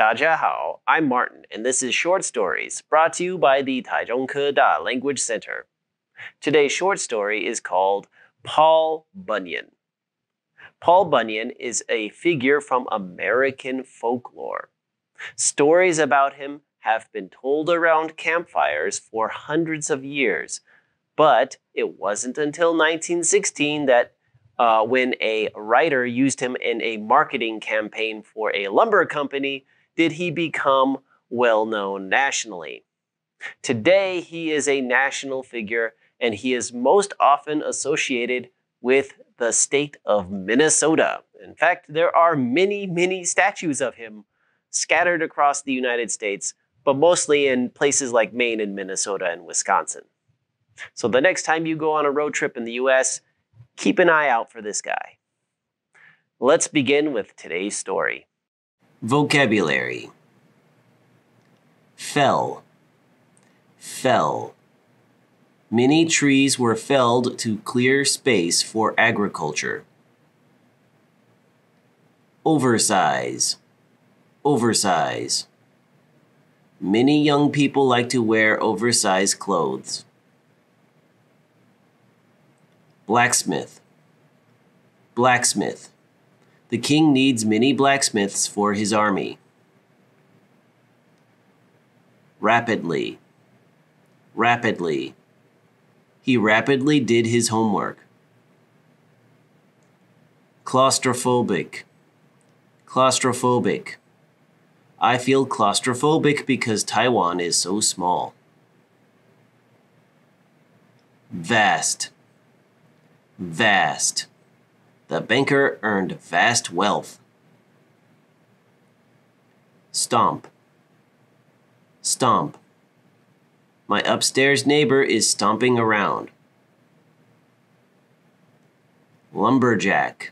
大家好, I'm Martin, and this is Short Stories, brought to you by the Taichung Keda Language Center. Today's short story is called Paul Bunyan. Paul Bunyan is a figure from American folklore. Stories about him have been told around campfires for hundreds of years, but it wasn't until 1916 that when a writer used him in a marketing campaign for a lumber company, did he become well-known nationally. Today, he is a national figure, and he is most often associated with the state of Minnesota. In fact, there are many statues of him scattered across the United States, but mostly in places like Maine and Minnesota and Wisconsin. So the next time you go on a road trip in the US, keep an eye out for this guy. Let's begin with today's story. Vocabulary. Fell. Fell. Many trees were felled to clear space for agriculture. Oversize. Oversize. Many young people like to wear oversized clothes. Blacksmith. Blacksmith. The king needs many blacksmiths for his army. Rapidly. Rapidly. He rapidly did his homework. Claustrophobic. Claustrophobic. I feel claustrophobic because Taiwan is so small. Vast. Vast. The banker earned vast wealth. Stomp. Stomp. My upstairs neighbor is stomping around. Lumberjack.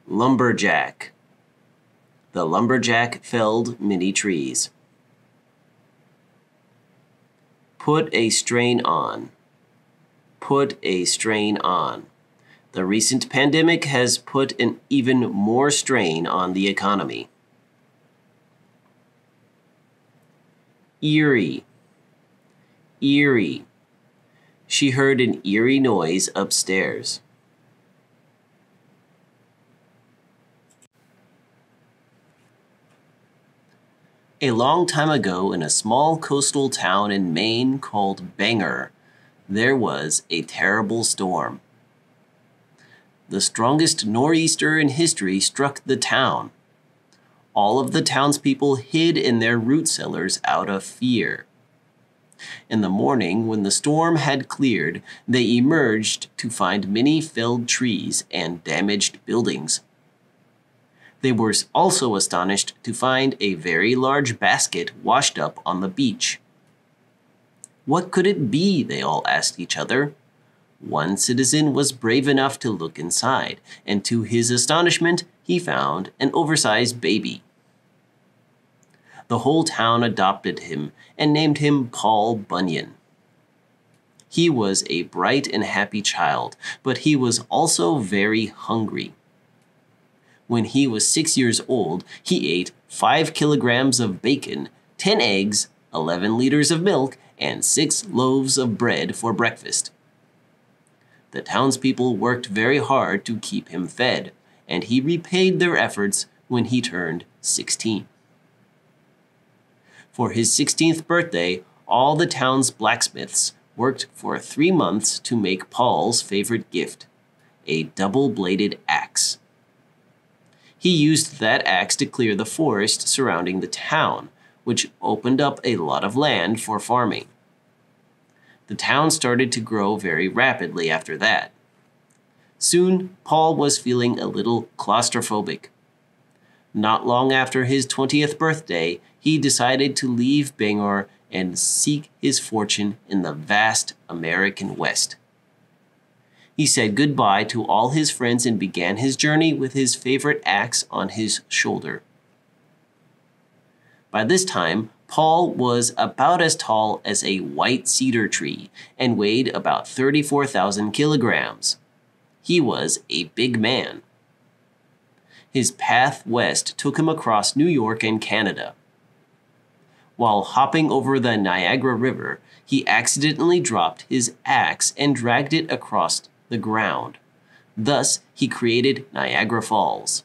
Lumberjack. The lumberjack felled many trees. Put a strain on. Put a strain on. The recent pandemic has put an even more strain on the economy. Eerie. Eerie. She heard an eerie noise upstairs. A long time ago, in a small coastal town in Maine called Bangor, there was a terrible storm. The strongest nor'easter in history struck the town. All of the townspeople hid in their root cellars out of fear. In the morning, when the storm had cleared, they emerged to find many felled trees and damaged buildings. They were also astonished to find a very large basket washed up on the beach. What could it be? They all asked each other. One citizen was brave enough to look inside, and to his astonishment, he found an oversized baby. The whole town adopted him and named him Paul Bunyan. He was a bright and happy child, but he was also very hungry. When he was 6 years old, he ate 5 kilograms of bacon, 10 eggs, 11 liters of milk, and 6 loaves of bread for breakfast. The townspeople worked very hard to keep him fed, and he repaid their efforts when he turned 16. For his 16th birthday, all the town's blacksmiths worked for 3 months to make Paul's favorite gift, a double-bladed axe. He used that axe to clear the forest surrounding the town, which opened up a lot of land for farming. The town started to grow very rapidly after that. Soon, Paul was feeling a little claustrophobic. Not long after his 20th birthday, he decided to leave Bangor and seek his fortune in the vast American West. He said goodbye to all his friends and began his journey with his favorite axe on his shoulder. By this time, Paul was about as tall as a white cedar tree and weighed about 34,000 kilograms. He was a big man. His path west took him across New York and Canada. While hopping over the Niagara River, he accidentally dropped his axe and dragged it across the ground. Thus, he created Niagara Falls.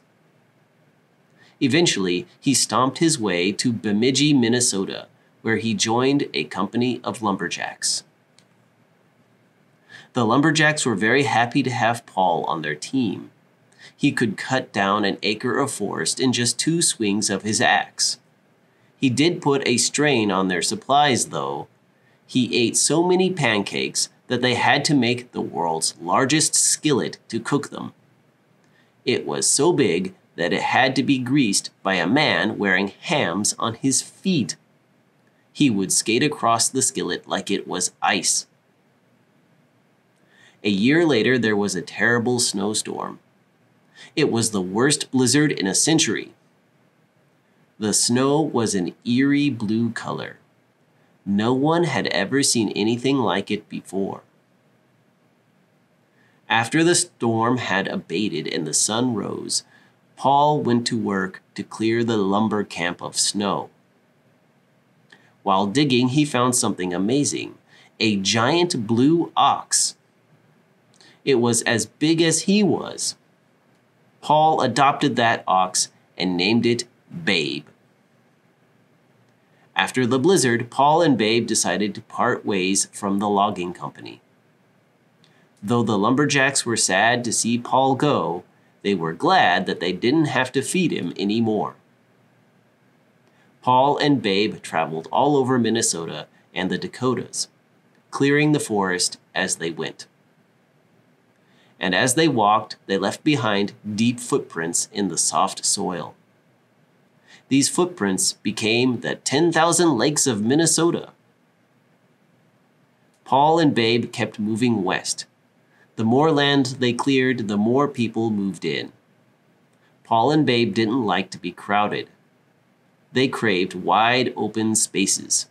Eventually, he stomped his way to Bemidji, Minnesota, where he joined a company of lumberjacks. The lumberjacks were very happy to have Paul on their team. He could cut down an acre of forest in just 2 swings of his axe. He did put a strain on their supplies, though. He ate so many pancakes that they had to make the world's largest skillet to cook them. It was so big that it had to be greased by a man wearing hams on his feet. He would skate across the skillet like it was ice. A year later, there was a terrible snowstorm. It was the worst blizzard in a century. The snow was an eerie blue color. No one had ever seen anything like it before. After the storm had abated and the sun rose, Paul went to work to clear the lumber camp of snow. While digging, he found something amazing: a giant blue ox. It was as big as he was. Paul adopted that ox and named it Babe. After the blizzard, Paul and Babe decided to part ways from the logging company. Though the lumberjacks were sad to see Paul go, they were glad that they didn't have to feed him anymore. Paul and Babe traveled all over Minnesota and the Dakotas, clearing the forest as they went. And as they walked, they left behind deep footprints in the soft soil. These footprints became the 10,000 lakes of Minnesota. Paul and Babe kept moving west. The more land they cleared, the more people moved in. Paul and Babe didn't like to be crowded. They craved wide open spaces.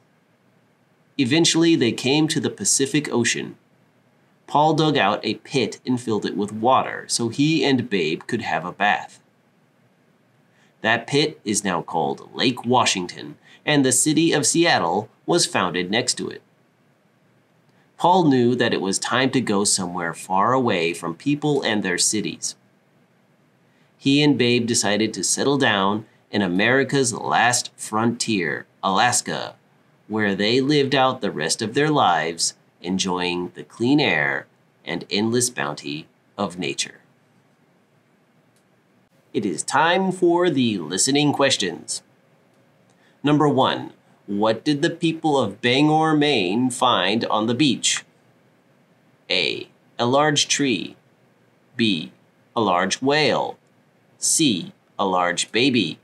Eventually, they came to the Pacific Ocean. Paul dug out a pit and filled it with water so he and Babe could have a bath. That pit is now called Lake Washington, and the city of Seattle was founded next to it. Paul knew that it was time to go somewhere far away from people and their cities. He and Babe decided to settle down in America's last frontier, Alaska, where they lived out the rest of their lives, enjoying the clean air and endless bounty of nature. It is time for the listening questions. Number 1. What did the people of Bangor, Maine find on the beach? A. A large tree. B. A large whale. C. A large baby.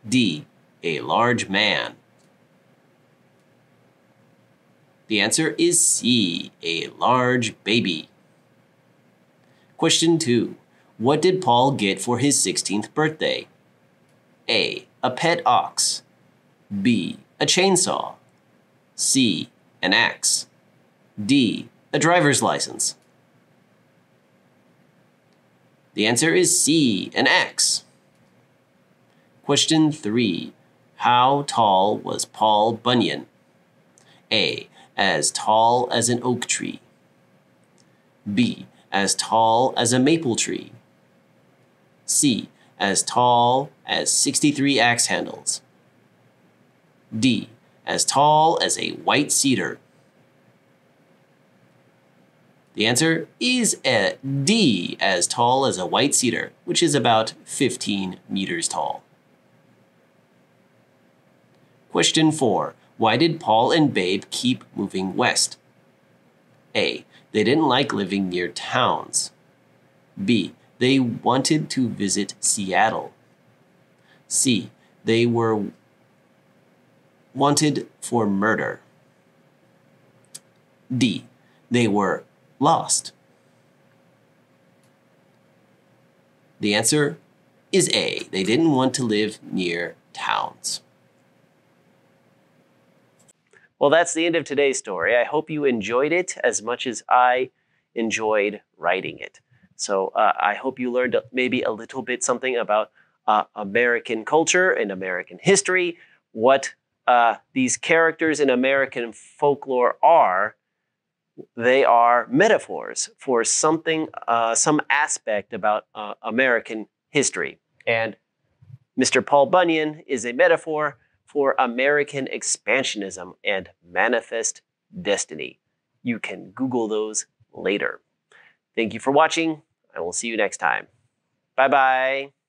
D. A large man. The answer is C. A large baby. Question 2. What did Paul get for his 16th birthday? A. A pet ox. B. A chainsaw. C. An axe. D. A driver's license. The answer is C. An axe. Question 3. How tall was Paul Bunyan? A. As tall as an oak tree. B. As tall as a maple tree. C. As tall as 63 axe handles. D. As tall as a white cedar. The answer is D. As tall as a white cedar, which is about 15 meters tall. Question 4. Why did Paul and Babe keep moving west? A. They didn't like living near towns. B. They wanted to visit Seattle. C. They were wanted for murder. D. They were lost. The answer is A. They didn't want to live near towns. Well, that's the end of today's story. I hope you enjoyed it as much as I enjoyed writing it. So I hope you learned maybe a little bit something about American culture and American history, what these characters in American folklore are, they are metaphors for something, some aspect about American history. And Mr. Paul Bunyan is a metaphor for American expansionism and manifest destiny. You can Google those later. Thank you for watching. I will see you next time. Bye-bye.